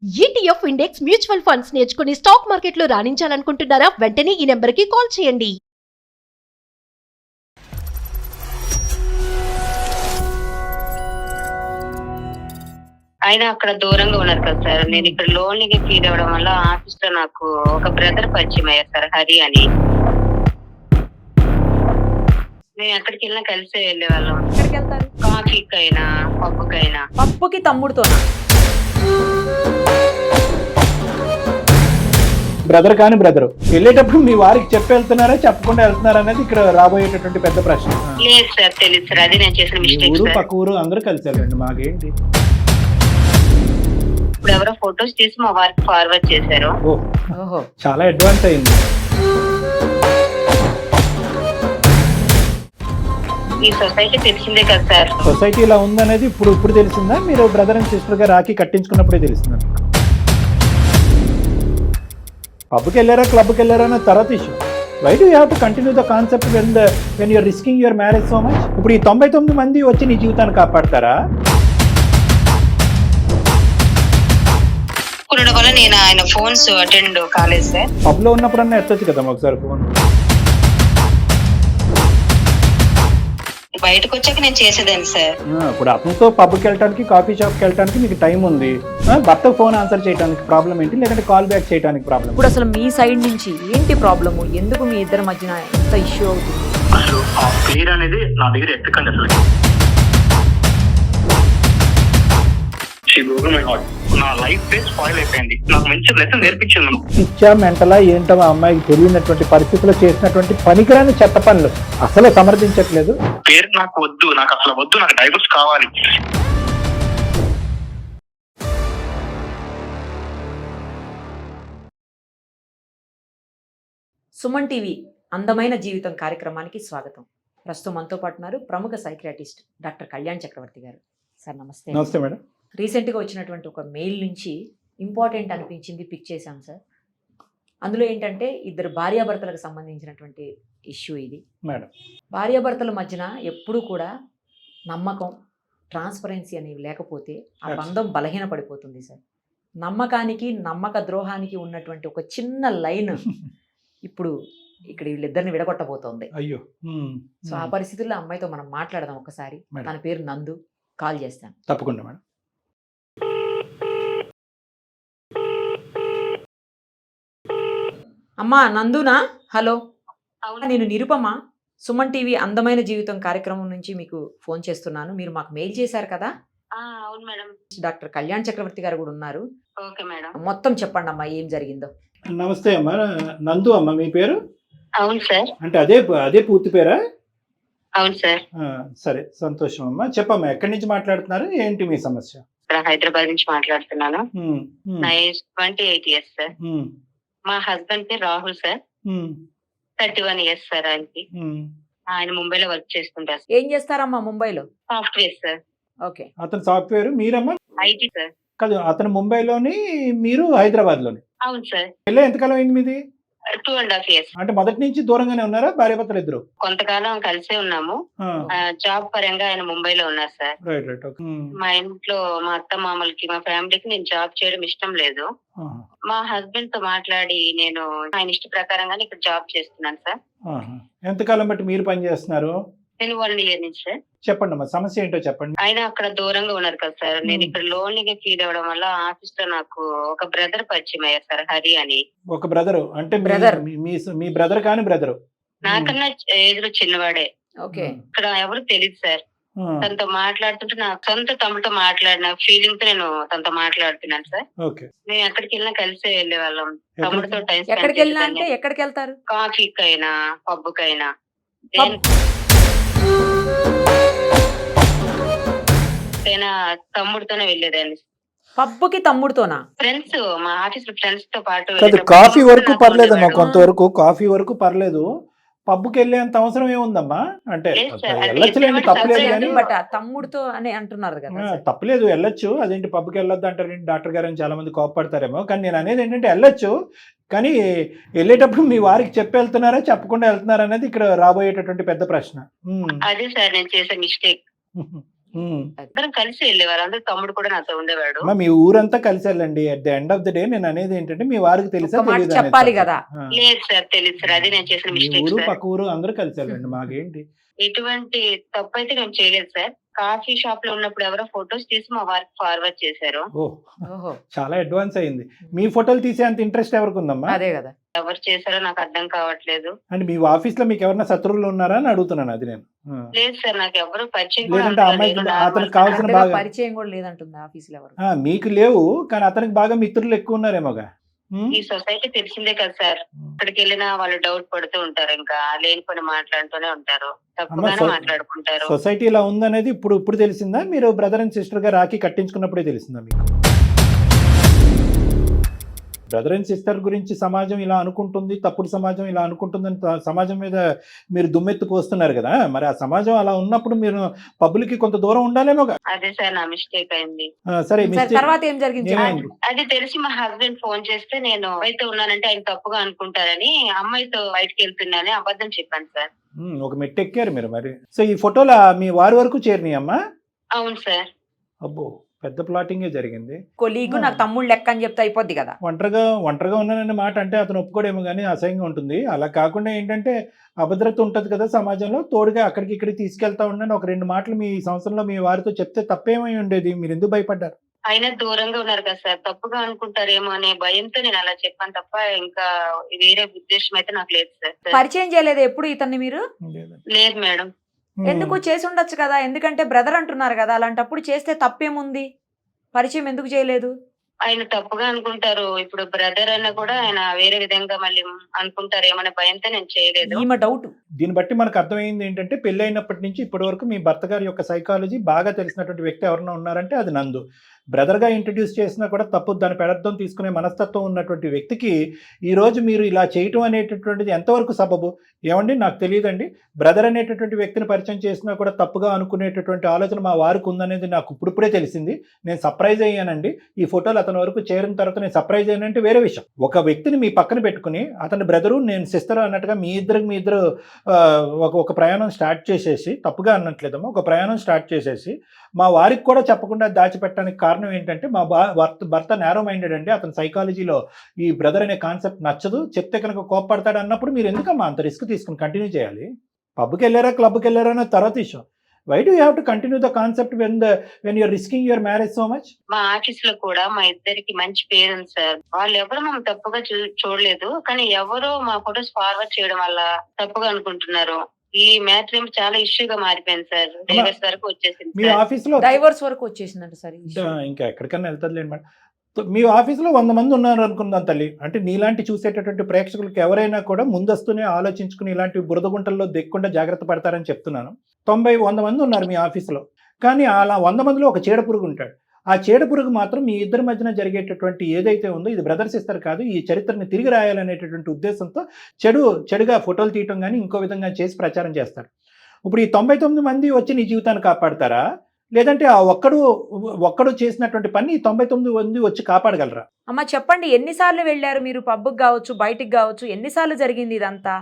ETF index mutual funds నేర్చుకుని stock మార్కెట్లో రాణించాలనుకుంటున్నారా? వెంటనే ఈ నెంబర్కి కాల్ చేయండి. ఆయన అక్కడ దూరంగా ఉన్నారు కదా సార్. నేను ఇక్కడ లోన్లీగా ఫీల్ అవ్వడం వల్ల ఆఫీస్ లో నాకు ఒక బ్రదర్ పరిచయం అయ్యారు సార్, హరి అని. నేను ఎక్కడికి వెళ్ళినా కలిసే వెళ్ళేవాళ్ళం. ఎక్కడికి వెళ్తారు? కాఫీకైనా పప్పుకైనా. పప్పుకి తమ్ముడితోనా? బ్రదర్ కాని బ్రదరు వెళ్ళేటప్పుడు మీ వారికి చెప్పి వెళ్తున్నారా చెప్పకుండా వెళ్తున్నారా అనేది ఇక్కడ రాబోయేటటువంటి పెద్ద ప్రశ్న. లేదు సార్, తెలియదు సార్, అది నేను చేసిన మీ మిస్టేక్ ఊరు సార్. పక్క ఊరు అందరూ కలిసి వెళ్ళండి, మాకేంటి. ఇప్పుడు ఎవరో ఫొటోస్ తీసి మా వారికి ఫార్వర్డ్ చేశారు. ఓహో, చాలా అడ్వాన్స్ అయింది. ఈ సొసైటీ తెలిసిందే కదా సార్. సొసైటీ ఇలా ఉందనేది ఇప్పుడు తెలిసిందా? మీరు బ్రదర్ అండ్ సిస్టర్ గా రాఖీ కట్టించుకున్నప్పుడే తెలిసిందా? పబ్కి వెళ్ళారా క్లబ్కి వెళ్ళారా అన్న తర్వాత issue. Why do have to continue the concept when you're risking your marriage so much? ఇప్పుడు ఈ 99 మంది వచ్చి నీ జీవితాన్ని కాపాడతారా? ఉండడం వల్ల నేను ఆయన ఫోన్స్ అటెండ్ కాలేదు సార్. పబ్ లో ఉన్నప్పుడన్నా ఎత్తొచ్చు కదా ఒకసారి ఫోన్. బయటకు వచ్చాక నేను చేసేదాన్ని సార్. ఇప్పుడు అతనితో పబ్కి వెళ్ళడానికి కాఫీ షాప్కి వెళ్ళడానికి మీకు టైం ఉంది. భర్త ఫోన్ ఆన్సర్ చేయడానికి ప్రాబ్లం ఏంటి, లేదంటే కాల్ బ్యాక్ చేయడానికి ప్రాబ్లం? ఇప్పుడు అసలు మీ సైడ్ నుంచి ఏంటి ప్రాబ్లము? ఎందుకు మీ ఇద్దరి మధ్యన ఎంత ఇష్యూ అవుతుంది? అసలు ఆ పేరు అనేది నా దగ్గర ఎక్కకండి అసలు. నా లైఫ్ స్పాయిల్ అయిపోయింది. నాకు మంచి లెసన్ నేర్పించింది. పిచ్చా మెంటలా ఏంటో ఆ అమ్మాయికి తెలియనటువంటి పరిస్థితుల్లో చేసినటువంటి పనికిరాని చెత్త పనులు అసలు సమర్థించట్లేదు. పేరు నాకు వద్దు, నాకు అసలు వద్దు, నాకు డైవర్స్ కావాలి. సుమన్ టీవీ అందమైన జీవితం కార్యక్రమానికి స్వాగతం. ప్రస్తుతం మనతో పాటు ఉన్నారు ప్రముఖ సైకియాట్రిస్ట్ డాక్టర్ కళ్యాణ్ చక్రవర్తి గారు. సార్ నమస్తే. నమస్తే మేడం. రీసెంట్గా వచ్చినటువంటి ఒక మెయిల్ నుంచి ఇంపార్టెంట్ అనిపించింది, పిక్ చేశాం సార్. అందులో ఏంటంటే ఇద్దరు భార్యాభర్తలకు సంబంధించినటువంటి ఇష్యూ ఇది మేడం. భార్యాభర్తల మధ్యన ఎప్పుడూ కూడా నమ్మకం, ట్రాన్స్పరెన్సీ అనేవి లేకపోతే ఆ బంధం బలహీన పడిపోతుంది సార్. నమ్మకానికి నమ్మక ద్రోహానికి ఉన్నటువంటి ఒక చిన్న లైన్ ఇప్పుడు ఇక్కడ వీళ్ళిద్దరిని విడగొట్టబోతోంది. అయ్యో. సో ఆ పరిస్థితుల్లో అమ్మాయితో మనం మాట్లాడదాం ఒకసారి. తన పేరు నందు. కాల్ చేస్తాను. తప్పకుండా మేడం. అమ్మా నందునా? హలో, అవును. నేను నిరుపమ, సుమన్ టీవీ అందమైన జీవితం కార్యక్రమం నుంచి మీకు ఫోన్ చేస్తున్నాను. మీరు మాకు మెయిల్ చేశారు కదా. అవును మేడం. డాక్టర్ కళ్యాణ్ చక్రవర్తి గారు కూడా ఉన్నారు. Okay madam. మొత్తం చెప్పండి అమ్మా, ఏం జరిగిందో. నమస్తే అమ్మా. నందు అమ్మ మీ పేరు? అవును సార్. అంటే అదే పూర్తి పేరా? అవును సార్. సరే, సంతోషం అమ్మా. చెప్పమ్మా, ఎక్కడి నుంచి మాట్లాడుతున్నారు, ఏంటి మీ సమస్య? హైదరాబాద్ నుంచి మాట్లాడుతున్నాను. నా ఏజ్ 28 years సార్. మా హస్బెండ్ పేరు రాహుల్ సార్. 31 years సార్ ఆయనకి. ఆయన ముంబైలో వర్క్ చేస్తుంటారు. ఏం చేస్తారమ్మా ముంబైలో? Software sir. ఓకే. అతను సాఫ్ట్వేర్, మీరమ్మా? IT sir. కాదు, అతను ముంబైలోని, మీరు హైదరాబాద్ లోని. అవును సార్. వెళ్ళే ఎంతకాలం అయింది మీది? 2.5 years. అంటే మొదటి నుంచి దూరంగానే ఉన్నారా భార్యాభర్తలు ఇద్దరు? కొంతకాలం కలిసే ఉన్నాము. జాబ్ పరంగా ఆయన ముంబైలో ఉన్నారు సార్. Right right. ఓకే. మా ఇంట్లో మా అత్త మామలకి, మా ఫ్యామిలీకి నేను జాబ్ చేయడం ఇష్టం లేదు. మా హస్బెండ్ తో మాట్లాడి నేను ఆయన ఇష్ట ప్రకారంగానే ఇక్కడ జాబ్ చేస్తున్నాను సార్. ఎంతకాలం బట్టి మీరు పని చేస్తున్నారు? నేను 1 year నుంచి సార్. చెప్పండి అమ్మా, సమస్య ఏంటో చెప్పండి. ఆయన అక్కడ దూరంగా ఉన్నారు కదా సార్. నేను ఇక్కడ లోన్లీగా ఫీల్ అవ్వడం వల్ల ఆఫీస్ లో నాకు ఒక బ్రదర్ పరిచయం అయ్యారు సార్, హరి అని. ఒక బ్రదర్ అంటే బ్రదర్? మీ బ్రదర్ కాని బ్రదరు? నాకన్నా ఏజ్ లో చిన్నవాడే. ఓకే. ఇక్కడ ఎవరు తెలియదు సార్. తనతో మాట్లాడుతుంటే నా సొంత తమ్ముతో మాట్లాడిన ఫీలింగ్ తో నేను తనతో మాట్లాడుతున్నాను సార్. ఓకే. నేను ఎక్కడికి వెళ్ళినా కలిసే వెళ్ళే వాళ్ళం. తమ్ముడితో టైం ఎక్కడికి వెళ్ళినా అంటే ఎక్కడికి వెళ్తారు? కాఫీకైనా పబ్బుకైనా తమ్ముడితోనే వెళ్ళేదాన్ని. పబ్బుకి తమ్ముడితోనా? ఫ్రెండ్స్, మా ఆఫీస్ లో ఫ్రెండ్స్ తో పాటు. కాఫీ వరకు పర్లేదమ్మా, కొంతవరకు కాఫీ వరకు పర్లేదు. పబ్కి వెళ్ళేంత అవసరం ఏముందమ్మా? అంటే వెళ్ళొచ్చులేండి, తప్పలేదు కానీ. బట్ తమ్ముడితో అని అంటున్నారు కదా. తప్పలేదు, వెళ్ళొచ్చు. అదేంటి పబ్కి వెళ్ళొద్దు అంటారేంటి డాక్టర్ గారు అని చాలా మంది కోపడతారేమో. కానీ నేను అనేది ఏంటంటే వెళ్ళొచ్చు, కానీ వెళ్ళేటప్పుడు మీ వారికి చెప్పి వెళ్తున్నారా చెప్పకుండా వెళ్తున్నారా అనేది ఇక్కడ రాబోయేటటువంటి పెద్ద ప్రశ్న. అదే సార్ నేను చేసే మిస్టేక్. అందరం కలిసి వెళ్ళేవారు. అందరూ తమ్ముడు కూడా నాతో ఉండేవాడు. అమ్మా, మీ ఊరంతా కలిసి వెళ్ళండి. At the end of the day నేను అనేది ఏంటంటే మీ వారికి తెలుసా ఒక మాట తెలీదా అనేది చెప్పాలి చెప్పండి. కదా. ఆ. లేదు సార్, తెలియదు సార్. అది నేను చేసిన మీ మిస్టేక్ ఊరు సార్. పక్క ఊరు అందరూ కలిసి వెళ్ళండి, మాకేంటి. ఎటువంటి తప్పు అయితే నేను చేయలేదు సార్. కాఫీ షాప్ లో ఉన్నప్పుడు ఎవరో ఫొటోస్ తీసి మా వారికి ఫార్వర్డ్ చేశారు. ఓహో, చాలా అడ్వాన్స్ అయింది. మీ ఫోటోలు తీసే అంత ఇంట్రెస్ట్ ఎవరికి ఉందమ్మా? అదే కదా. ఎవరు చేశారో నాకు అర్థం కావట్లేదు. అంటే మీ ఆఫీస్ లో మీకు ఎవరైనా శత్రువులు ఉన్నారా అని అడుగుతున్నాను, అది నేను. లేదు సార్, నాకు ఎవరు పరిచయం కూడా లేదంటే అవ్వలేదు. అమ్మాయికి నేను normal అతనికి కావాల్సిన సార్. అంతగా బాగా- పరిచయం కూడా లేదంటుంది ఆఫీసులో ఎవరు. మీకు లేవు, కానీ అతనికి బాగా మిత్రులు ఎక్కువ ఉన్నారేమోగా. ఈ సొసైటీ తెలిసిందే కదా సార్. అక్కడికి వెళ్ళినా వాళ్ళు డౌట్ పడుతూ ఉంటారు. ఇంకా లేనిపోయిన మాట్లాడుతూనే ఉంటారు. తప్పుగానే అమ్మ, మాట్లాడుకుంటారు. సొసైటీ ఇలా ఉందనేది ఇప్పుడు తెలిసిందా? మీరు బ్రదర్ అండ్ సిస్టర్ గా రాఖీ కట్టించుకున్నప్పుడే తెలిసిందా మీకు? బ్రదర్ అండ్ సిస్టర్ గురించి సమాజం ఇలా అనుకుంటుంది, తప్పుడు సమాజం ఇలా అనుకుంటుందని సమాజం మీద మీరు దుమ్మెత్తి పోస్తున్నారు కదా. మరి ఆ సమాజం అలా ఉన్నప్పుడు మీరు పబ్లిక్ కొంత దూరం ఉండాలేమో. అదే సార్, నా మిస్టేక్ అయింది. సరే, సరే, mistake తర్వాత ఏం జరిగింది చెప్పండి. ఏమైంది? అది తెలిసి మా హస్బెండ్ ఫోన్ చేస్తే నేను అమ్మాయితో ఉన్నానంటే ఆయన తప్పుగా అనుకుంటారని అమ్మాయితో బయటకు వెళ్తున్నానని అబద్ధం చెప్పాను సార్. ఒక మెట్టు ఎక్కారు మీరు మరి. సో ఈ ఫోటోలు మీ వారి వరకు చేరినాయి అమ్మా? అవును సార్. అబ్బో, పెద్ద ప్లాటింగే జరిగింది. కొలీగు నాకు తమ్ముడు లెక్క అని చెప్తే అయిపోద్ది కదా. ఒంటరిగా ఉన్నాననే మాట అంటే అతను ఒప్పుకోడేమో కానీ అసహ్యంగా ఉంటుంది. అలా కాకుండా ఏంటంటే అభద్రత ఉంటుంది కదా సమాజంలో, తోడుగా అక్కడికి ఇక్కడికి తీసుకెళ్తా ఉన్నాను. ఒక 2 మాటలు మీ సంవత్సరంలో మీ వారితో చెప్తే తప్పేమై ఉండేది? మీరు ఎందుకు భయపడ్డారు? ఆయన దూరంగా ఉన్నారు కదా సార్, తప్పుగా అనుకుంటారేమో అనే భయంతో నేను అలా చెప్పాను తప్ప ఇంకా వేరే ఉద్దేశం అయితే నాకు లేదు సార్. పరిచయం చేయలేదు ఎప్పుడు ఇతన్ని మీరు? లేదు మేడం. ఎందుకు చేసి ఉండొచ్చు కదా, ఎందుకంటే బ్రదర్ అంటున్నారు కదా, అలాంటప్పుడు చేస్తే తప్పేముంది? పరిచయం ఎందుకు చేయలేదు? ఆయన తప్పుగా అనుకుంటారు. ఇప్పుడు బ్రదర్ అన్న కూడా ఆయన వేరే విధంగా మళ్ళీ అనుకుంటారేమనే భయంతో నేను చేయలేదు. ఈమె డౌట్. దీన్ని బట్టి మనకు అర్థమైంది ఏంటంటే పెళ్లి అయినప్పటి నుంచి ఇప్పటి వరకు మీ భర్త గారి యొక్క సైకాలజీ బాగా తెలిసినటువంటి వ్యక్తి ఎవరైనా ఉన్నారంటే అది నందు. బ్రదర్గా ఇంట్రడ్యూస్ చేసినా కూడా తప్పు, దాని పెడర్థం తీసుకునే మనస్తత్వం ఉన్నటువంటి వ్యక్తికి ఈరోజు మీరు ఇలా చేయటం అనేటటువంటిది ఎంతవరకు సబబు? ఏమండి, నాకు తెలియదండి. బ్రదర్ అనేటటువంటి వ్యక్తిని పరిచయం చేసినా కూడా తప్పుగా అనుకునేటటువంటి ఆలోచన మా వారికి ఉందనేది నాకు ఇప్పుడిప్పుడే తెలిసింది. నేను సర్ప్రైజ్ అయ్యానండి. ఈ ఫోటోలు అతని వరకు చేరిన తర్వాత నేను సర్ప్రైజ్ అయ్యానంటే వేరే విషయం. ఒక వ్యక్తిని మీ పక్కన పెట్టుకుని అతని బ్రదరు నేను సిస్టర్ అన్నట్టుగా మీ ఇద్దరు ఒక ప్రయాణం స్టార్ట్ చేసేసి, తప్పుగా అన్నట్లేదమ్మా, ఒక ప్రయాణం స్టార్ట్ చేసేసి మా వారికి కూడా చెప్పకుండా దాచిపెట్టడానికి కారణం ఏంటంటే మా భర్త నేరో మైండెడ్ అండి, అతని సైకాలజీలో ఈ బ్రదర్ అనే కాన్సెప్ట్ నచ్చదు, చెప్తే కనుక కోప్పడతాడు అన్నప్పుడు మీరు ఎందుకమ్మా అంత రిస్క్ తీసుకుని కంటిన్యూ చేయాలి? పబ్కి వెళ్ళారా, క్లబ్కి వెళ్ళారా అన్న తర్వాత విషయం. Why do you have to continue the concept when you're risking your marriage so much? మా ఆఫీస్ లో కూడా మా ఇద్దరికి మంచి పేరు ఉంది సార్. వాళ్ళు ఎవరు మమ్మల్ని తప్పుగా చూడలేదు, కానీ ఎవరో మా ఫొటోస్ ఫార్వర్డ్ చేయడం వల్ల తప్పుగా అనుకుంటున్నారు. ఈ మ్యాటర్ ఏమో చాలా ఇష్యూగా మారిపోయింది సార్. డైవర్స్ వరకు వచ్చేసింది మీ సార్. ఆఫీస్ లో డైవర్స్ వరకు వచ్చేసిందంట సార్. ఇంకా ఎక్కడికన్నా వెళ్తుంది మేడం. మీ ఆఫీస్లో 100 మంది ఉన్నారు అనుకుందాం తల్లి. అంటే నీలాంటి చూసేటటువంటి ప్రేక్షకులకు ఎవరైనా కూడా ముందస్తునే ఆలోచించుకుని ఇలాంటి బురదగుంటల్లో దిక్కుండా జాగ్రత్త పడతారని చెప్తున్నాను. 90-100 మంది ఉన్నారు మీ ఆఫీస్లో, కానీ అలా 100 మందిలో ఒక చీడపురుగు ఉంటాడు. ఆ చీడపురుగు మాత్రం మీ ఇద్దరి మధ్యన జరిగేటటువంటి ఏదైతే ఉందో ఇది బ్రదర్స్ ఇస్తారు కాదు, ఈ చరిత్రని తిరిగి రాయాలనేటటువంటి ఉద్దేశంతో చెడుగా ఫోటోలు తీయటం కానీ ఇంకో విధంగా చేసి ప్రచారం చేస్తారు. ఇప్పుడు ఈ 99 మంది వచ్చి నీ జీవితాన్ని కాపాడతారా, లేదంటే ఆ ఒక్కడు చేసినటువంటి పని 99 మంది వచ్చి కాపాడగలరా? అమ్మ చెప్పండి, ఎన్నిసార్లు వెళ్ళారు మీరు? పబ్కి కావచ్చు, బయటికి కావచ్చు, ఎన్నిసార్లు జరిగింది ఇదంతా?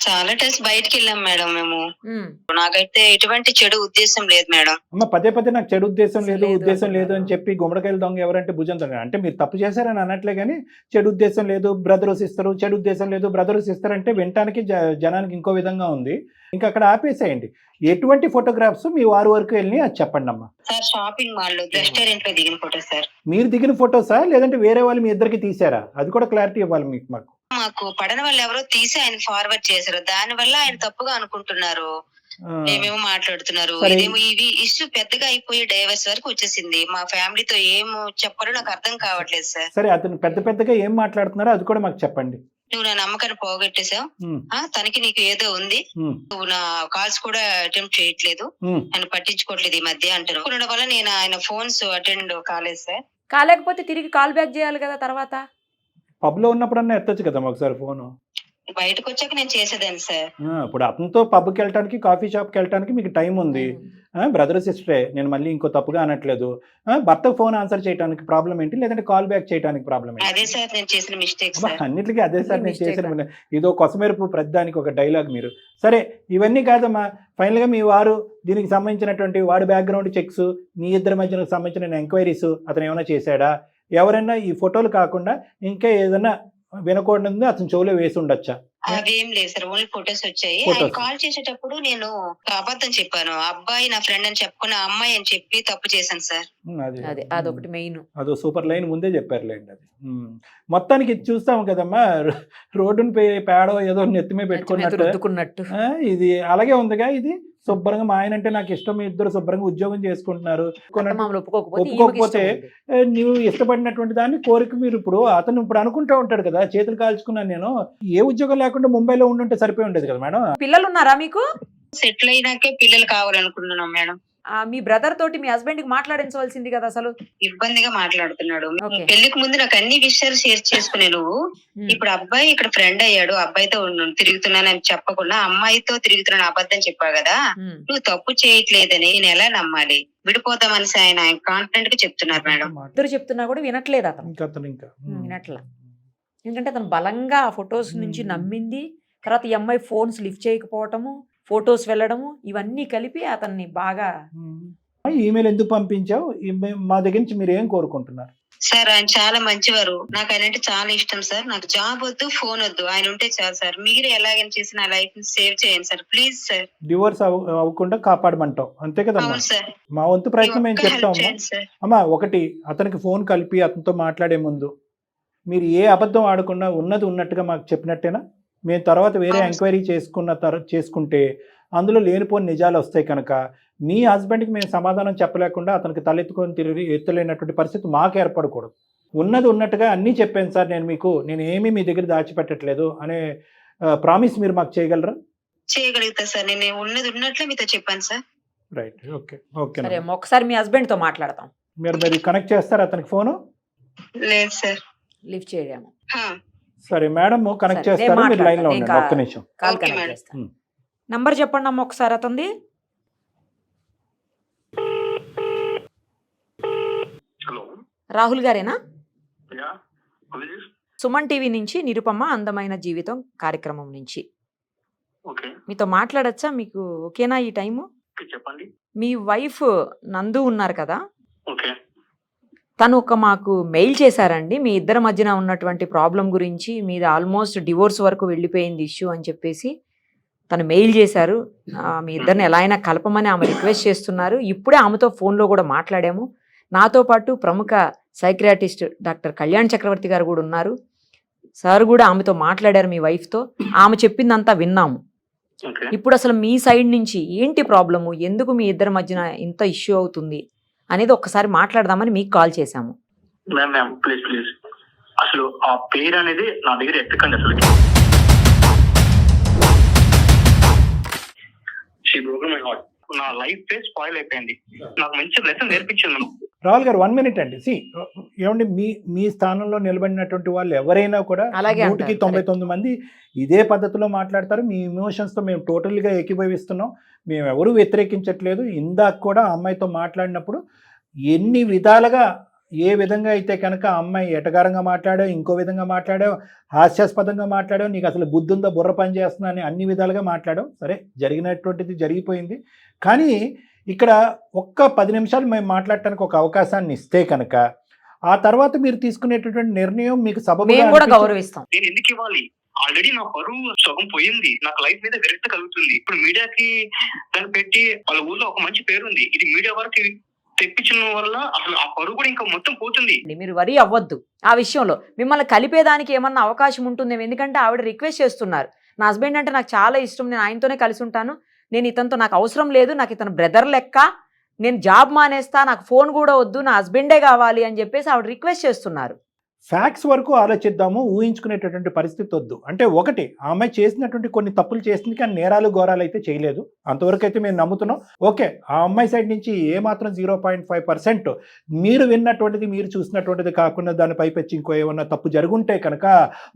చాలా టైమ్స్ బయటకు వెళ్ళాం మేడం మేము. నాకైతే ఎటువంటి చెడు ఉద్దేశం లేదు మేడం. అమ్మ పదే నాకు చెడు ఉద్దేశం లేదు లేదు అని చెప్పి గుమ్మడికాయలు దొంగ ఎవరంటే భుజం అంటే మీరు తప్పు చేశారని అనట్లే కానీ చెడు ఉద్దేశం లేదు, బ్రదర్స్ ఇస్తారు, చెడు ఉద్దేశం లేదు, బ్రదర్స్ ఇస్తారంటే వినటానికి జనానికి ఇంకో విధంగా ఉంది. ఇంకా అక్కడ ఆపేసేయండి. ఎటువంటి ఫోటోగ్రాఫ్స్ మీ వారి వరకు వెళ్ళి అది చెప్పండి అమ్మా. సార్ షాపింగ్ మాల్ లో రెస్టారెంట్ లో దిగిన ఫోటో సార్. మీరు దిగిన ఫోటోసా లేదంటే వేరే వాళ్ళు మీ ఇద్దరికి తీసారా? అది కూడా క్లారిటీ ఇవ్వాలి మాకు పడని వాళ్ళు ఎవరో తీసి ఆయన ఫార్వర్డ్ చేశారు. దాని వల్ల ఆయన తప్పుగా అనుకుంటున్నారు, మేమేమో మాట్లాడుతున్నారు. ఇదేమో ఇవి ఇష్యూ పెద్దగా అయిపోయి డైవర్స్ వరకు వచ్చేసింది. మా ఫ్యామిలీతో ఏమో చెప్పాలో నాకు అర్థం కావట్లేదు సార్. సరే, అతను పెద్దగా ఏం మాట్లాడుతున్నారో అది కూడా మాకు చెప్పండి. నువ్వు నా నమ్మకాన్ని పోగొట్టేసావు, తనకి నీకు ఏదో ఉంది, నువ్వు నా కాల్స్ కూడా అటెంప్ట్ చేయట్లేదు, నన్ను పట్టించుకోవట్లేదు ఈ మధ్య అంటారు. ఉండడం వల్ల నేను ఆయన ఫోన్స్ అటెండ్ కాలేదు సార్. కాలేకపోతే తిరిగి కాల్ బ్యాక్ చేయాలి కదా తర్వాత. పబ్ లో ఉన్నప్పుడన్నా ఎత్తొచ్చు కదా ఒకసారి ఫోను. బయటకు వచ్చాక నేను చేసేదాన్ని సార్. ఇప్పుడు అతనితో పబ్కి వెళ్ళటానికి కాఫీ షాప్కి వెళ్ళటానికి మీకు టైం ఉంది. బ్రదర్ సిస్టరే, నేను మళ్ళీ ఇంకో తప్పుగా అనట్లేదు. భర్తకు ఫోన్ ఆన్సర్ చేయడానికి ప్రాబ్లం ఏంటి, లేదంటే కాల్ బ్యాక్ చేయడానికి ప్రాబ్లం ఏంటి? అదే సార్ నేను చేసిన మిస్టేక్ అబ్బా, సార్. అన్నిటికీ అదే సార్ నేను Mistake చేసిన ఇదో కొసమెరుపు ప్రతిదానికి ఒక డైలాగ్ మీరు. సరే, ఇవన్నీ కాదమ్మా, ఫైనల్గా మీ వారు దీనికి సంబంధించినటువంటి వాడి బ్యాక్గ్రౌండ్ చెక్స్, మీ ఇద్దరి మధ్యన సంబంధించిన ఎంక్వైరీస్ అతను ఏమైనా చేశాడా? ఎవరైనా ఈ ఫోటోలు కాకుండా ఇంకా ఏదైనా వినకూడదు అతను చెవులో వేసి ఉండొచ్చా? అవేం లేదు సార్, ఓన్లీ ఫొటోస్ వచ్చాయి. Photos. ఆయన కాల్ చేసేటప్పుడు నేను అబద్ధం చెప్పాను. అబ్బాయి నా ఫ్రెండ్ అని చెప్పుకున్న అమ్మాయి అని చెప్పి తప్పు చేశాను సార్. అదే అదొకటి మెయిన్. అదో సూపర్ లైన్ ముందే చెప్పారులేండి అది. మొత్తానికి ఇది చూస్తాము కదమ్మా, రోడ్డుని పేడో ఏదో నెత్తిమే పెట్టుకున్నట్టు. రుద్దుకున్నట్టు. ఇది అలాగే ఉందిగా. ఇది శుభ్రంగా మా ఆయన అంటే నాకు ఇష్టం, మీ ఇద్దరు శుభ్రంగా ఉద్యోగం చేసుకుంటున్నారు. మామూలు ఒప్పుకోకపోతే ఒప్పుకోకపోతే నువ్వు ఇష్టపడినటువంటి దాన్ని కోరిక మీరు అతను ఇప్పుడు అనుకుంటా ఉంటాడు కదా, చేతులు కాల్చుకున్నాను నేను, ఏ ఉద్యోగం లేకుండా ముంబైలో ఉండుంటే సరిపోయి ఉండేది కదా మేడం. పిల్లలు ఉన్నారా మీకు? సెటిల్ అయినాకే పిల్లలు కావాలనుకుంటున్నాం మేడం. మీ బ్రదర్ తోటి మీ హస్బెండ్ కి మాట్లాడించవలసింది కదా అసలు. ఇబ్బందిగా మాట్లాడుతున్నాడు. Okay. పెళ్లికి ముందు నాకు అన్ని విషయాలు షేర్ చేసుకునే నువ్వు ఇప్పుడు అబ్బాయి ఇక్కడ ఫ్రెండ్ అయ్యాడు, అబ్బాయితో తిరుగుతున్నానని చెప్పకుండా అమ్మాయితో తిరుగుతున్నాను అబద్ధం చెప్పావు కదా, నువ్వు తప్పు చేయట్లేదని నేను ఎలా నమ్మాలి? విడిపోతామని ఆయన కాన్ఫిడెంట్ గా చెప్తున్నారు మేడం. ఇద్దరు చెప్తున్నా కూడా వినట్లేదు అతను. ఇంకా వినట్లా. ఎందుకంటే అతను బలంగా ఆ ఫొటోస్ నుంచి నమ్మింది. తర్వాత ఈ అమ్మాయి ఫోన్స్ లిఫ్ట్ చేయకపోవటము, ఫొటోస్ వెళ్ళడము, ఇవన్నీ కలిపి అతన్ని బాగా. ఈమెయిల్ ఎందుకు పంపించావు? మా దగ్గర నుంచి మీరు ఏం కోరుకుంటున్నారు? సార్ ఆయన చాలా మంచివారు, నాకు ఆయన అంటే చాలా ఇష్టం సార్. నాకు జాబ్ వద్దు, ఫోన్ వద్దు, ఆయన ఉంటే చాలు సార్. మీరు ఎలాగైనా చేసి నా లైఫ్ ని సేవ్ చేయండి సార్, ప్లీజ్ సార్. డివోర్స్ అవ్వకుండా కాపాడమంటావు అంతే కదమ్మా. అవును సార్. మా వంతు ప్రయత్నం ఏం చెప్తామమ్మా. అమ్మా, ఒకటి, అతనికి ఫోన్ కలిపి అతనితో మాట్లాడే ముందు మీరు ఏ అబద్ధం ఆడకుండా ఉన్నది ఉన్నట్టుగా మాకు చెప్పినట్టేనా? మేము తర్వాత వేరే ఎంక్వైరీ చేసుకుంటే అందులో లేనిపోని నిజాలు వస్తాయి కనుక మీ హస్బెండ్కి మేము సమాధానం చెప్పలేకుండా అతనికి తలెత్తుకొని తిరిగి ఎత్తలేనటువంటి పరిస్థితి మాకు ఏర్పడకూడదు. ఉన్నది ఉన్నట్టుగా అన్నీ చెప్పాను సార్ నేను ఏమీ మీ దగ్గర దాచిపెట్టట్లేదు అనే ప్రామిస్ మీరు మాకు చేయగలరా? చేయగలుగుతా సార్, నేను ఉన్నది ఉన్నట్లే మీతో చెప్పాను సార్. Right, okay okay. సరే, ఒకసారి మీ హస్బెండ్ తో మాట్లాడతాం. మీరు కనెక్ట్ చేస్తారా అతనికి ఫోను? లేదు సార్. లిఫ్ట్ చేయడము. సరే మేడం, కనెక్ట్ చేస్తారా? మీరు లైన్ లో ఉండండి, ఒక్క నిమిషం. Call Okay, connect madam. చేస్తాను. నంబర్ చెప్పండి అమ్మ ఒకసారి అతనిది. హలో, రాహుల్ గారేనా? యా, సుమన్ టీవీ నుంచి నిరుపమ అందమైన జీవితం కార్యక్రమం నుంచి. ఓకే మీతో మాట్లాడచ్చా? మీకు ఓకేనా ఈ టైము? చెప్పండి. మీ వైఫ్ నందు ఉన్నారు కదా, ఓకే, తను మాకు మెయిల్ చేశారండి. మీ ఇద్దరి మధ్యన ఉన్నటువంటి ప్రాబ్లం గురించి, మీది ఆల్మోస్ట్ డివోర్స్ వరకు వెళ్ళిపోయింది ఇష్యూ అని చెప్పేసి తను మెయిల్ చేశారు. మీ ఇద్దరిని ఎలా అయినా కలపమని ఆమె రిక్వెస్ట్ చేస్తున్నారు. ఇప్పుడే ఆమెతో ఫోన్లో కూడా మాట్లాడాము. నాతో పాటు ప్రముఖ సైక్రియాటిస్ట్ డాక్టర్ కళ్యాణ్ చక్రవర్తి గారు కూడా ఉన్నారు. సార్ కూడా ఆమెతో మాట్లాడారు మీ వైఫ్తో. ఆమె చెప్పిందంతా విన్నాము. ఓకే. ఇప్పుడు అసలు మీ సైడ్ నుంచి ఏంటి ప్రాబ్లము, ఎందుకు మీ ఇద్దరి మధ్యన ఇంత ఇష్యూ అవుతుంది అనేది ఒక్కసారి మాట్లాడదామని మీకు కాల్ చేశాము. మ్యామ్ ప్లీజ్ ప్లీజ్, అసలు ఆ పేరు అనేది నా దగ్గర ఎక్కకండి. అసలు నా లైఫ్ స్పాయిల్ అయిపోయింది. నాకు మంచి లెసన్ నేర్పించింది. రాహుల్ గారు 1 minute అండి. ఏమండి, మీ స్థానంలో నిలబడినటువంటి వాళ్ళు ఎవరైనా కూడా అలాగే 199 మంది ఇదే పద్ధతిలో మాట్లాడతారు. మీ ఇమోషన్స్తో మేము టోటల్గా ఏకీభవిస్తున్నాం. మేము ఎవరు వ్యతిరేకించట్లేదు. ఇందాక కూడా ఆ అమ్మాయితో మాట్లాడినప్పుడు ఎన్ని విధాలుగా, ఏ విధంగా అయితే కనుక ఆ అమ్మాయి ఎటగారంగా మాట్లాడావు, ఇంకో విధంగా మాట్లాడావు, హాస్యాస్పదంగా మాట్లాడావు, నీకు అసలు బుద్ధి ఉందా, బుర్ర పని చేస్తున్నా అని అన్ని విధాలుగా మాట్లాడావు. సరే, జరిగినటువంటిది జరిగిపోయింది. కానీ ఇక్కడ ఒక్క 10 నిమిషాలు మేము మాట్లాడటానికి ఒక అవకాశాన్ని ఇస్తే కనుక ఆ తర్వాత మీరు తీసుకునేటటువంటి నిర్ణయం మీకు సబబుగా కూడా గౌరవిస్తాం. నేను ఎందుకు ఇవ్వాలి? ఆల్రెడీ నా పరువు సగం పోయింది. నాకు లైఫ్ మీద విరక్తి కలుగుతుంది. ఇప్పుడు మీడియాకి దాన్ని పెట్టి వాళ్ళ ఊర్లో ఒక మంచి పేరు ఉంది. ఇది మీడియా వరకు తెప్పించిన వల్ల అసలు ఆ పరువు కూడా ఇంకా మొత్తం పోతుంది. మీరు వరీ అవ్వద్దు ఆ విషయంలో. మిమ్మల్ని కలిపేదానికి ఏమన్నా అవకాశం ఉంటుందేమో. ఎందుకంటే ఆవిడ రిక్వెస్ట్ చేస్తున్నారు, నా హస్బెండ్ అంటే నాకు చాలా ఇష్టం, నేను ఆయనతోనే కలిసి ఉంటాను, నేను ఇతనితో నాకు అవసరం లేదు, నాకు ఇతను బ్రదర్ లెక్క, నేను జాబ్ మానేస్తా, నాకు ఫోన్ కూడా వద్దు, నా హస్బెండే కావాలి అని చెప్పేసి ఆవిడ రిక్వెస్ట్ చేస్తున్నారు. ఫ్యాక్ట్స్ వరకు ఆలోచిద్దాము, ఊహించుకునేటటువంటి పరిస్థితి వద్దు. అంటే ఒకటి, ఆ అమ్మాయి చేసినటువంటి కొన్ని తప్పులు చేసింది, కానీ నేరాలు ఘోరాలు అయితే చేయలేదు, అంతవరకు అయితే మేము నమ్ముతున్నాం. ఓకే, ఆ అమ్మాయి సైడ్ నుంచి ఏమాత్రం 0.5% మీరు విన్నటువంటిది, మీరు చూసినటువంటిది కాకుండా దాని పైపెచ్చి ఇంకో ఏమన్నా తప్పు జరుగుంటే కనుక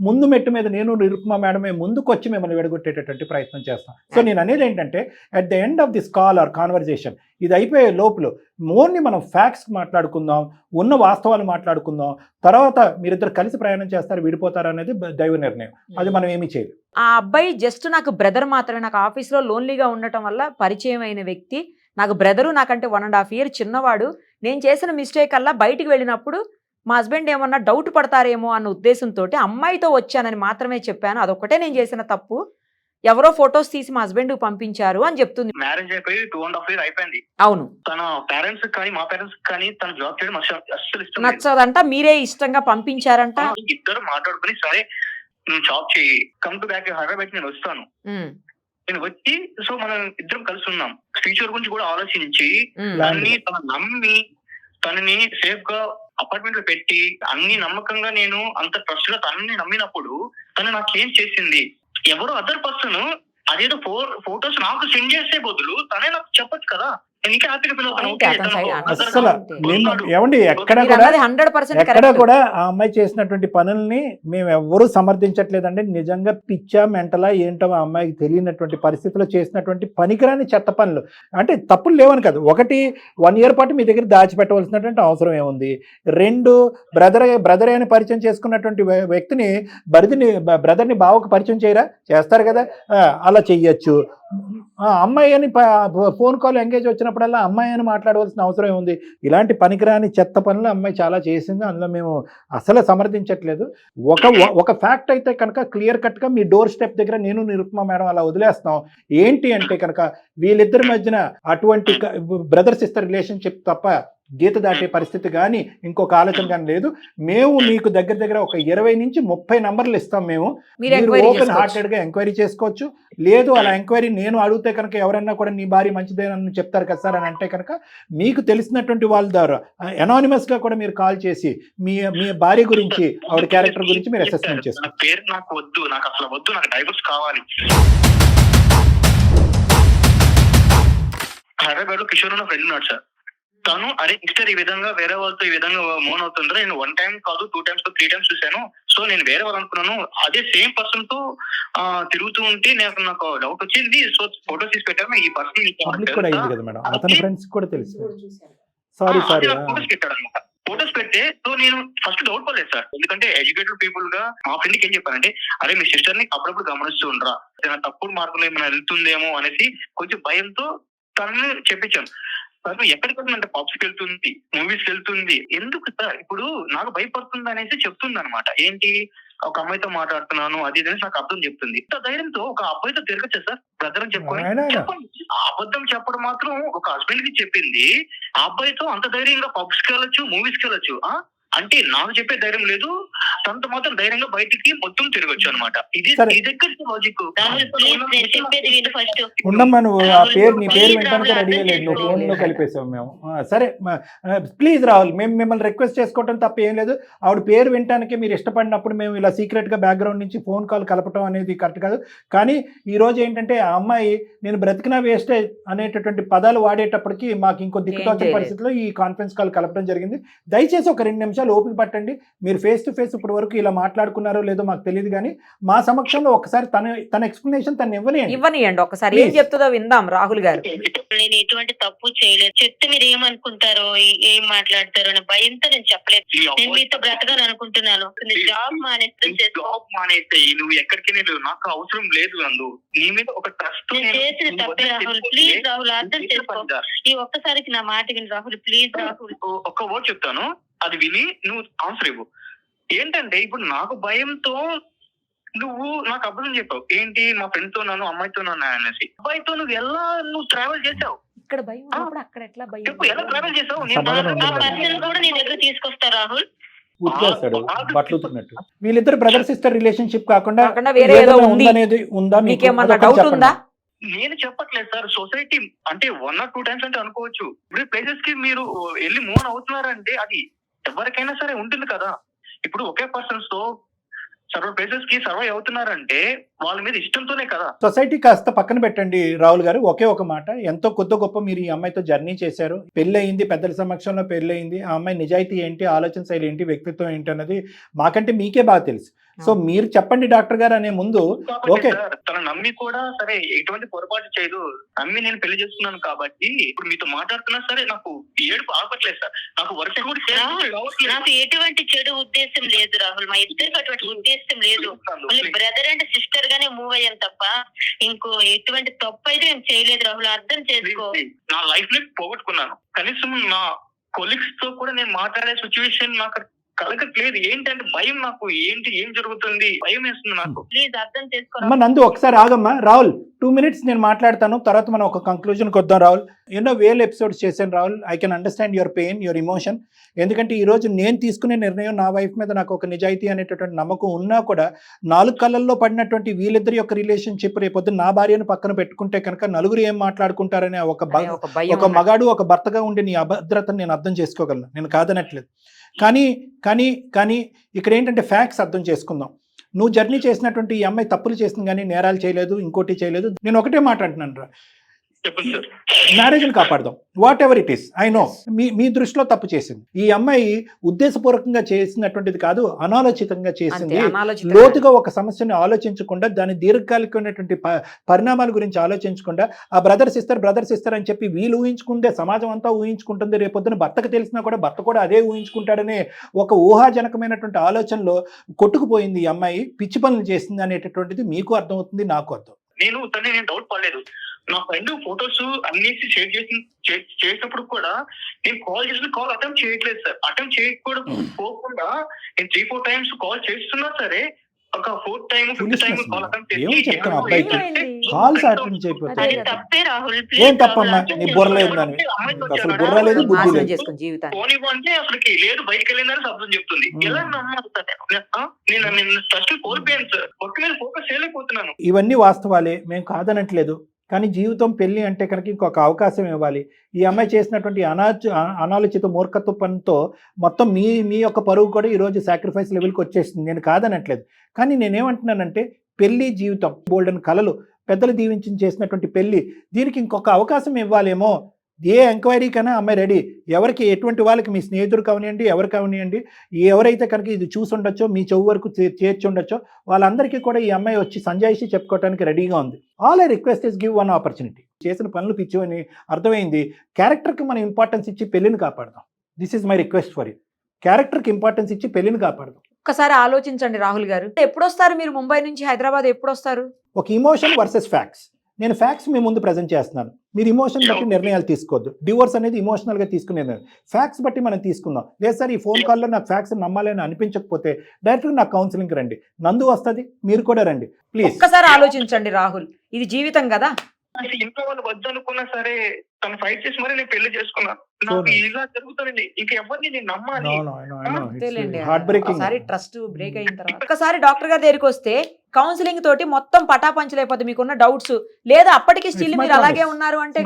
ముందు మెట్టు మీద నేను నిరుపమ మేడమే ముందుకు వచ్చి మిమ్మల్ని విడగొట్టేటటువంటి ప్రయత్నం చేస్తాం. సో నేను అనేది ఏంటంటే, at the end of this call or conversation, ఇది అయిపోయే లోపల మోర్ని మనం ఫ్యాక్ట్స్ మాట్లాడుకుందాం, ఉన్న వాస్తవాలు మాట్లాడుకుందాం. తర్వాత మీరిద్దరు కలిసి ప్రయాణం చేస్తారు, విడిపోతారు అనేది దైవ నిర్ణయం, అది మనం ఏమీ చేయలేం. ఆ అబ్బాయి జస్ట్ నాకు బ్రదర్ మాత్రమే. నాకు ఆఫీస్లో లోన్లీగా ఉండటం వల్ల పరిచయం అయిన వ్యక్తి, నాకు బ్రదరు, నాకంటే 1.5 year చిన్నవాడు. నేను చేసిన మిస్టేక్ అలా బయటికి వెళ్ళినప్పుడు మా హస్బెండ్ ఏమన్నా డౌట్ పడతారేమో అన్న ఉద్దేశంతో అమ్మాయితో వచ్చానని మాత్రమే చెప్పాను. అదొక్కటే నేను చేసిన తప్పు. ఎవరో ఫొటోస్ తీసి మా హస్బెండ్ పంపించారు అని చెప్తుంది. మ్యారేజ్ అయిపోయి 2.5 years అయిపోయింది. అవును, తన పేరెంట్స్ కానీ మా పేరెంట్స్ కానీ తన జాబ్ చేయడం అస్సలు ఇష్టం లేదు. నచ్చదంట, మీరే ఇష్టంగా పంపించారంట. ఇద్దరు మాట్లాడుకుని సరే నువ్వు జాబ్ చేయి, కమ్ టు బ్యాక్ హైదరాబాద్ నేను వస్తాను. నేను వచ్చి సో మనం ఇద్దరం కలిసి ఉన్నాం. ఫ్యూచర్ గురించి కూడా ఆలోచించి దాన్ని తన నమ్మి తనని సేఫ్ గా అపార్ట్మెంట్ లో పెట్టి అన్ని నమ్మకంగా నేను అంత ట్రస్ట్ గా తనని నమ్మినప్పుడు తను నాకేం చేసింది? ఎవరో అదర్ పర్సన్ అదేదో ఫోటోస్ నాకు సెండ్ చేసే బదులు తనే నాకు చెప్పొచ్చు కదా. అస్సలు ఏమండి, ఎక్కడ కూడా ఆ అమ్మాయి చేసినటువంటి పనుల్ని మేము ఎవ్వరూ సమర్థించట్లేదండి. నిజంగా పిచ్చా మెంటలా ఏంటో ఆ అమ్మాయికి తెలియనటువంటి పరిస్థితిలో చేసినటువంటి పనికిరాని చెత్త పనులు. అంటే తప్పులు లేవని కాదు, ఒకటి 1 year పాటు మీ దగ్గర దాచిపెట్టవలసినటువంటి అవసరం ఏముంది? 2, బ్రదర్ అని పరిచయం చేసుకున్నటువంటి వ్యక్తిని బ్రదర్ని బావకు పరిచయం చేయరా? చేస్తారు కదా, అలా చెయ్యొచ్చు. అమ్మాయి అని ఫోన్ కాల్ ఎంగేజ్ వచ్చినప్పుడల్లా అమ్మాయి అని మాట్లాడవలసిన అవసరం ఏముంది? ఇలాంటి పనికిరాని చెత్త పనులు అమ్మాయి చాలా చేసింది, అందులో మేము అసలు సమర్థించట్లేదు. ఒక ఫ్యాక్ట్ అయితే కనుక క్లియర్ కట్గా మీ డోర్ స్టెప్ దగ్గర నేను నిరుపమ మేడం అలా వదిలేస్తాం. ఏంటి అంటే కనుక వీళ్ళిద్దరి మధ్యన అటువంటి బ్రదర్ సిస్టర్ రిలేషన్షిప్ తప్ప గీత దాటే పరిస్థితి కానీ ఇంకొక ఆలోచన కానీ లేదు. మేము మీకు దగ్గర ఒక 20 నుంచి 30 నంబర్లు ఇస్తాం. మేము మీరు ఓపెన్ హార్టెడ్ గా ఎంక్వైరీ చేసుకోవచ్చు. లేదు అలా ఎంక్వైరీ నేను అడిగితే కనుక ఎవరన్నా కూడా నీ భార్య మంచిదేనని చెప్తారు కదా సార్ అని అంటే కనుక మీకు తెలిసినటువంటి వాళ్ళ ద్వారా అనానిమస్ గా కూడా మీరు కాల్ చేసి మీ భార్య గురించి ఆవిడ క్యారెక్టర్ గురించి మీరు అసెస్మెంట్ చేసుకోండి. పేరు నాకు వద్దు, నాకు అసలు వద్దు, నాకు డైవర్స్ కావాలి. హైదరాబాద్ లో కిషోర్ ఉన్న ఫ్రెండ్ ఉన్నాడు సార్. తను అరే సిస్టర్ ఈ విధంగా వేరే వాళ్ళతో ఈ విధంగా మోన్ అవుతుందో నేను 1 time కాదు 2 times 3 times చూశాను. సో నేను వేరే వాళ్ళు అనుకున్నాను, అదే సేమ్ పర్సన్ తో తిరుగుతూ ఉంటే నాకు డౌట్ వచ్చింది. సో ఫోటోస్ తీసి పెట్టాను. ఈ పర్సన్ అతని ఫ్రెండ్స్ కూడా తెలుసు. ఫోటోస్ పెట్టాడు అనమాట. ఫోటోస్ పెడితే సో నేను ఫస్ట్ డౌట్ పడలేదు సార్, ఎందుకంటే ఎడ్యుకేటెడ్ పీపుల్ గా మా ఫ్రెండ్ కి ఏం చెప్పానంటే, అరే మీ సిస్టర్ ని అప్పుడప్పుడు గమనిస్తూ ఉండరా, ఏదైనా తప్పుడు మార్గంలో ఏమైనా వెళ్తుందేమో అనేసి కొంచెం భయంతో తనని చెప్పించాను. ఎక్కడికి వెళ్తుందంటే పబ్స్ కి వెళ్తుంది, మూవీస్ కి వెళ్తుంది. ఎందుకు సార్ ఇప్పుడు నాకు భయపడుతుంది అనేసి చెప్తుంది అనమాట. ఏంటి ఒక అమ్మాయితో మాట్లాడుతున్నాను అది ఇది నాకు అర్థం చెప్తుంది. ఇంత ధైర్యంతో ఒక అబ్బాయితో తిరగచ్చా సార్ బ్రదర్ అని చెప్పండి. అబద్ధం చెప్పడం మాత్రం ఒక హస్బెండ్ కి చెప్పింది, ఆ అబ్బాయితో అంత ధైర్యంగా పబ్స్ కి వెళ్ళొచ్చు, మూవీస్ కి వెళ్ళొచ్చు. అంటే నాకు చెప్పే ధైర్యం లేదు, తనతో మాత్రం ధైర్యంగా బయటికి మొత్తం తిరగచ్చు అనమాట. ఇది దగ్గర లాజిక్. ఉండమ్మా, నువ్వు ఆ పేరు నీ పేరు వింటానికి రెడీ లేదు, నువ్వు ఫోన్ లో కలిపేసావు మేము. సరే ప్లీజ్ రాహుల్, మేము మిమ్మల్ని రిక్వెస్ట్ చేసుకోవటం తప్ప ఏం లేదు. ఆవిడ పేరు వినటానికి మీరు ఇష్టపడినప్పుడు మేము ఇలా సీక్రెట్ గా బ్యాక్గ్రౌండ్ నుంచి ఫోన్ కాల్ కలపటం అనేది కరెక్ట్ కాదు. కానీ ఈ రోజు ఏంటంటే ఆ అమ్మాయి నేను బ్రతికినా వేస్టే అనేటటువంటి పదాలు వాడేటప్పటికి మాకు ఇంకో దిక్కుతోచే పరిస్థితిలో ఈ కాన్ఫరెన్స్ కాల్ కలపడం జరిగింది. దయచేసి ఒక 2 నిమిషాలు ఓపిక పట్టండి. మీరు ఫేస్ టు ఫేస్ ఇప్పటి వరకు ఇలా మాట్లాడుకున్నారో లేదో మాకు తెలియదు, కానీ మా సమక్షంలో ఒకసారి తన ఎక్స్ప్లెనేషన్ తను ఇవ్వనియండి. ఒకసారి ఏం చెప్తుందో విందాం రాహుల్ గారు. నేను ఎటువంటి తప్పు చేయలేదు, చెప్తే మీరు ఏమనుకుంటారో ఏం మాట్లాడతారో అనే భయంతో నేను చెప్పలేదు. నేను మీతో బ్రతకాలని అనుకుంటున్నాను. జాబ్ మానేస్తే నువ్వు ఎక్కడికి లేదు, నాకు అవసరం లేదు. అందు నీ మీద ఒక ట్రస్ట్ చేసిన తప్పే రాహుల్. ప్లీజ్ రాహుల్ అర్థం చేసుకో. ఈ ఒక్కసారికి నా మాట విని రాహుల్, ప్లీజ్ రాహుల్. ఒక్క వర్డ్ చెప్తాను, అది విని నువ్వు ఆన్సర్ ఇవ్వు. ఏంటంటే ఇప్పుడు నాకు భయంతో నువ్వు నాకు అబద్ధం చెప్పావు. ఏంటి మా ఫ్రెండ్ తో నాను అమ్మాయితో నాను అనేసి. అబ్బాయితో నువ్వు ఎలా ట్రావెల్ చేసావు? ఇక్కడ భయం అక్కడ ఎట్లా భయం? చెప్పు, ఎలా ట్రావెల్ చేసావు? కూడా నీ దగ్గర తీసుకొస్తా రాహుల్. వీళ్ళిద్దరు బ్రదర్ సిస్టర్ రిలేషన్షిప్ కాకుండా వేరే ఏదో ఉంది ఉందా? మీకేమన్నా డౌట్ ఉందా? నేను చెప్పట్లేదు సార్. సొసైటీ అంటే 1 or 2 times అంటే అనుకోవచ్చు. ఇప్పుడు ప్లేసెస్ కి మీరు వెళ్ళి మూవ్ అవుతున్నారంటే అది ఎవరికైనా సరే ఉంటుంది కదా. ఇప్పుడు ఒకే పర్సన్స్ తో సర్వ ప్లేసెస్ కి సర్వైవ్ అవుతున్నారంటే వాళ్ళ మీద ఇష్టంతోనే కదా. సొసైటీ కాస్త పక్కన పెట్టండి రాహుల్ గారు. ఒకే ఒక మాట, ఎంతో కొద్ది గొప్ప మీరు ఈ అమ్మాయితో జర్నీ చేశారు, పెళ్లి అయింది, పెద్దల సమక్షంలో పెళ్లి అయింది. ఆ అమ్మాయి నిజాయితీ ఏంటి, ఆలోచన శైలి ఏంటి, వ్యక్తిత్వం ఏంటి అన్నది మాకంటే మీకే బాగా తెలుసు. సో మీరు చెప్పండి డాక్టర్ గారు అనే ముందు ఓకే సార్ తన నమ్మి కూడా సరే ఎటువంటి పొరపాటు చేయదు, నమ్మి నేను పెళ్లి చేస్తున్నాను కాబట్టి ఇప్పుడు మీతో మాట్లాడుతున్నా సరే నాకు ఏడుపు ఆపట్లేదు సార్. నాకు వర్క్ కూడా నాకు ఎటువంటి చెడు ఉద్దేశం లేదు రాహుల్, మా ఇద్దరికి అటువంటి ఉద్దేశం లేదు. మళ్ళీ బ్రదర్ అండ్ సిస్టర్ గానే మూవ్ అయ్యాం తప్ప ఇంకో ఎటువంటి తప్పు అయితే మేము చేయలేదు రాహుల్, అర్థం చేసుకో. నా లైఫ్ ని పోగొట్టుకున్నాను, కనీసం నా కొలీగ్స్ తో కూడా నేను మాట్లాడే సిచ్యువేషన్ నాకు కలగట్లేదు. ఏంటంటే భయం, నాకు ఏంటి ఏం జరుగుతుంది భయం వేస్తుంది నాకు. ప్లీజ్ అర్థం చేసుకో. అమ్మ నందు ఒకసారి ఆగమ్మా. రాహుల్ 2 minutes నేను మాట్లాడతాను, తర్వాత మనం ఒక కంక్లూజన్కి వద్దాం. రాహుల్ ఎన్నో వేల ఎపిసోడ్స్ చేశాను Rahul, I can understand your pain, your emotion. ఎందుకంటే ఈరోజు నేను తీసుకునే నిర్ణయం, నా వైఫ్ మీద నాకు ఒక నిజాయితీ అనేటటువంటి నమ్మకం ఉన్నా కూడా 4 కళ్ళల్లో పడినటువంటి వీళ్ళిద్దరి యొక్క రిలేషన్షిప్ రేపొద్దు నా భార్యను పక్కన పెట్టుకుంటే కనుక నలుగురు ఏం మాట్లాడుకుంటారనే ఒక మగాడు ఒక భర్తగా ఉండే నీ అభద్రతను నేను అర్థం చేసుకోగలను, నేను కాదనట్లేదు. కానీ ఇక్కడ ఏంటంటే ఫ్యాక్ట్స్ అర్థం చేసుకుందాం. నువ్వు జర్నీ చేసినటువంటి ఈ అమ్మాయి తప్పులు చేసింది కానీ నేరాలు చేయలేదు, ఇంకోటి చేయలేదు. నేను ఒకటే మాట అంటున్నాను రా, మ్యారేజ్ని కాపాడదాం, whatever it is. I know మీ దృష్టిలో తప్పు చేసింది. ఈ అమ్మాయి ఉద్దేశపూర్వకంగా చేసినటువంటిది కాదు, అనాలోచితంగా చేసింది. లోతుగా ఒక సమస్యని ఆలోచించకుండా, దాని దీర్ఘకాలికమైనటువంటి పరిణామాల గురించి ఆలోచించకుండా, ఆ బ్రదర్ సిస్టర్ అని చెప్పి వీళ్ళు ఊహించుకుంటే సమాజం అంతా ఊహించుకుంటుంది. రేపొద్దున భర్తకు తెలిసినా కూడా భర్త కూడా అదే ఊహించుకుంటాడనే ఒక ఊహాజనకమైనటువంటి ఆలోచనలో కొట్టుకుపోయింది ఈ అమ్మాయి. పిచ్చి పనులు చేసింది అనేటటువంటిది మీకు అర్థమవుతుంది, నాకు అర్థం. నేను డౌట్ పడలేదు. నా ఫ్రెండ్ ఫొటోస్ అన్ని షేర్ చేసినప్పుడు కూడా నేను కాల్ చేసిన కాల్ అటెంప్ట్ చేయట్లేదు సార్. అటెంప్ట్ చేయకపోకుండా నేను 3-4 times కాల్ చేస్తున్నా సరే ఒక 4th time 5th time call attempt తప్పే రాహుల్. ఏం తప్పమ్మా, నీ బుర్ర లేదు, అసలు బుర్ర లేదు, బుద్ధి లేదు. పోనీ అంటే అసలుకి లేదు, బయటకు వెళ్ళిందని శబ్దం చెప్తుంది. ఎలా నమ్మాలి? నేను ఫస్ట్ కోల్పోయాను సార్, వర్క్ మీద ఫోకస్ చేయలేకపోతున్నాను. ఇవన్నీ వాస్తవాలే, మేము కాదనట్లేదు. కానీ జీవితం పెళ్లి అంటే కనుక ఇంకొక అవకాశం ఇవ్వాలి. ఈ అమ్మాయి చేసినటువంటి అనాలోచిత మూర్ఖత్వ పనితో మొత్తం మీ యొక్క పరువు కూడా ఈరోజు సాక్రిఫైస్ లెవెల్కి వచ్చేసింది. నేను కాదనట్లేదు. కానీ నేనేమంటున్నానంటే పెళ్లి జీవితం, బోల్డెన్ కలలు, పెద్దలు దీవించి చేసినటువంటి పెళ్లి, దీనికి ఇంకొక అవకాశం ఇవ్వాలేమో. ఏ ఎంక్వైరీకైనా అమ్మాయి రెడీ. ఎవరికి ఎటువంటి వాళ్ళకి, మీ స్నేహితుడు కావనియండి, ఎవరు కావనియండి, ఎవరైతే కనుక ఇది చూసి ఉండొచ్చో, మీ చెవు వరకు చేర్చి ఉండొచ్చో, వాళ్ళందరికీ కూడా ఈ అమ్మాయి వచ్చి సంజాయిషి చెప్పుకోవడానికి రెడీగా ఉంది. All I request is give one opportunity. చేసిన పనులు పిచ్చు అని అర్థమైంది. క్యారెక్టర్కి మనం ఇంపార్టెన్స్ ఇచ్చి పెళ్లిని కాపాడదాం. This is my request for you. క్యారెక్టర్కి ఇంపార్టెన్స్ ఇచ్చి పెళ్లిని కాపాడదాం. ఒక్కసారి ఆలోచించండి రాహుల్ గారు, ఎప్పుడు వస్తారు మీరు ముంబై నుంచి హైదరాబాద్? ఎప్పుడు వస్తారు? ఒక ఇమోషన్ వర్సెస్ ఫ్యాక్ట్స్. నేను ఫ్యాక్ట్స్ మీ ముందు ప్రజెంట్ చేస్తున్నాను, మీరు ఇమోషన్ బట్టి నిర్ణయాలు తీసుకోవద్దు. డివోర్స్ అనేది ఇమోషనల్గా తీసుకునేది, ఫ్యాక్ట్స్ బట్టి మనం తీసుకుందాం. లేదు సార్ ఈ ఫోన్ కాల్లో నాకు ఫ్యాక్ట్స్ నమ్మాలని అనిపించకపోతే డైరెక్ట్గా నాకు కౌన్సిలింగ్కి రండి, నందు వస్తుంది, మీరు కూడా రండి ప్లీజ్. ఒక్కసారి ఆలోచించండి రాహుల్, ఇది జీవితం కదా. ఇంట్లో వాళ్ళు వద్దనుకున్నా సరే తను ఫైట్ చేసి మరి నేను పెళ్లి చేసుకున్నాను. నాకు ఇలా జరుగుతుంది, ఇంకా ఎవరిని నేను నమ్మాలి? ట్రస్ట్ బ్రేక్ అయిన తర్వాత ఒక్కసారి డాక్టర్ గారి దగ్గరికి వస్తే కౌన్సిలింగ్ తోటి మొత్తం పటాపంచలైపోతే మీకున్న డౌట్స్, లేదా అప్పటికి స్టిల్ మీరు అలాగే ఉన్నారు అంటే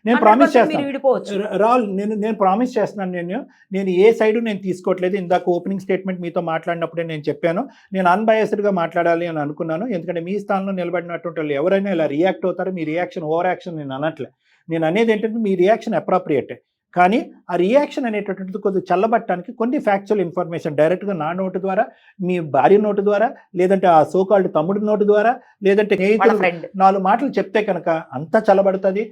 నేను ప్రామిస్ చేస్తాను విడిపోవచ్చు. రాహుల్, నేను ప్రామిస్ చేస్తున్నాను, నేను ఏ సైడ్ నేను తీసుకోవట్లేదు. ఇందాక ఓపెనింగ్ స్టేట్మెంట్ మీతో మాట్లాడినప్పుడే నేను చెప్పాను, నేను అన్బయాస్డ్గా మాట్లాడాలి అని అనుకున్నాను. ఎందుకంటే మీ స్థానంలో నిలబడినటువంటి వాళ్ళు ఎవరైనా ఇలా రియాక్ట్ అవుతారో, మీ రియాక్షన్ ఓవర్ యాక్షన్ నేను అనట్లే. నేను అనేది ఏంటంటే మీ రియాక్షన్ అప్రాప్రియేటే, కానీ ఆ రియాక్షన్ అనేటటువంటిది కొద్దిగా చల్లబట్టడానికి కొన్ని ఫ్యాక్చువల్ ఇన్ఫర్మేషన్ డైరెక్ట్గా నా నోటు ద్వారా, మీ భార్య నోటు ద్వారా, లేదంటే ఆ సోకాల్డ్ తమ్ముడి నోటు ద్వారా, లేదంటే స్నేహితులు 4 మాటలు చెప్తే కనుక అంతా చల్లబడుతుంది.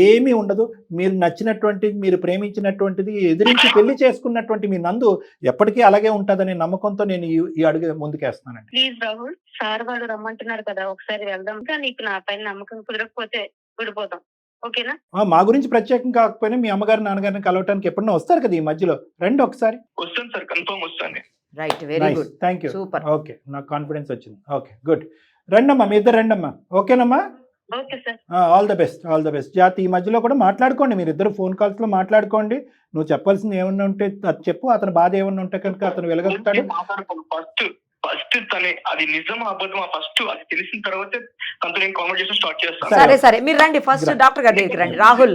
ఏమీ ఉండదు. మీరు నచ్చినటువంటి, మీరు ప్రేమించినటువంటిది ఎదిరించి పెళ్లి చేసుకున్నటువంటి మీ నందు ఎప్పటికీ అలాగే ఉంటుందనే నమ్మకంతో నేను ఈ అడుగు ముందుకేస్తానండి. ప్లీజ్ రాహుల్, సార్ వాళ్ళు రమ్మంటున్నారు కదా, ఒకసారి వెళ్దాం. నీకు నా పైన నమ్మకం కుదరకపోతే విడిపోతాం, ఓకేనా? మా గురించి ప్రత్యేకం కాకపోయినా మీ అమ్మగారు నాన్నగారిని కలవటానికి ఎప్పుడన్నా వస్తారు కదా ఈ మధ్యలో, రండి ఒకసారి. వస్తాను సార్, కన్ఫర్మ్ వస్తాను. Right, very good, thank you. Super, okay, నాకు కాన్ఫిడెన్స్ వచ్చింది. Okay, good. రండమ్మా, మీ ఇద్దరు రండమ్మా, ఓకేనమ్మా? All the best, all the best. జాతి ఈ మధ్యలో కూడా మాట్లాడుకోండి, మీరు ఇద్దరు ఫోన్ కాల్స్ లో మాట్లాడుకోండి. నువ్వు చెప్పాల్సింది ఏమన్నా ఉంటే అది చెప్పు, అతని బాధ ఏమన్నా ఉంటే కనుక అతను వెలగలుగుతాడు. ఫస్ట్ తనే అది నిజం అబద్ధం ఫస్ట్ అది తెలిసిన తర్వాత తనతో నేను కాన్వర్సేషన్ స్టార్ట్ చేస్తాను. సరే మీరు రండి, ఫస్ట్ డాక్టర్ గారి దగ్గరికి రండి. రాహుల్,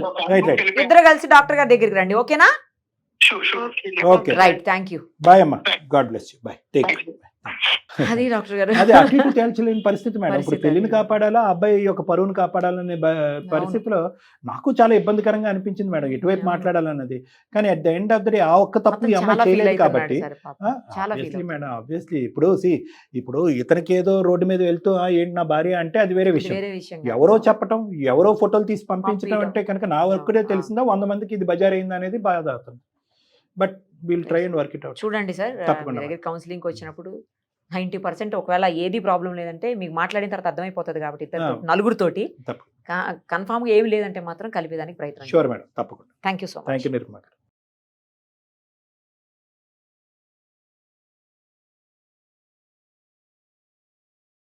ఇద్దరు కలిసి డాక్టర్ గారి దగ్గరికి రండి, ఓకేనా? Sure okay right, thank you. Bye అమ్మా, God bless you, bye, take care. అది డాక్టర్ గారు. అది అటు ఇటు తేల్చలేని పరిస్థితి మేడం. ఇప్పుడు పరిస్థితి పెళ్లిని అది. కాపాడాలా, అబ్బాయి యొక్క పరువును కాపాడాలనే పరిస్థితిలో నాకు చాలా ఇబ్బందికరంగా అనిపించింది మేడం, ఎటువైపు అవును. మాట్లాడాలన్నది. కానీ at the end of the day ఆ ఒక్క తప్పు అతను ఈ అమ్మాయి చాలా ఫీల్ చేయలేదు అవుతున్నాడు కాబట్టి సార్ పాపం. చాలా ఫీల్ ఆబ్వియస్లీ మేడం, ఆబ్వియస్లీ ఇప్పుడు ఇతనికి ఏదో రోడ్డు మీద వెళ్తూ ఏంటి నా భార్య అంటే అది వేరే విషయం. వేరే విషయం కాదు. ఎవరో చెప్పటం, ఎవరో ఫోటోలు తీసి పంపించడం పంపించడం. అంటే కనుక నా ఒక్కడే తెలిసిందా 100 మందికి ఇది బజార్ అయిందా అనేది బాధ అవుతుంది. But will try and work it out. చూడండి సార్, తప్పకుండా. మీ దగ్గర కౌన్సిలింగ్ వచ్చినప్పుడు 90% ఒకవేళ ఏది ప్రాబ్లం లేదంటే మీకు మాట్లాడిన తర్వాత అర్థమైపోతుంది కాబట్టి ఇద్దరితో నలుగురితోటి తప్పకుండా. కన్ఫామ్గా ఏమి లేదంటే మాత్రం కలిపేదానికి ప్రయత్నం. షూర్ మేడం, తప్పకుండా. Thank you so much. Thank you Nirma గారు.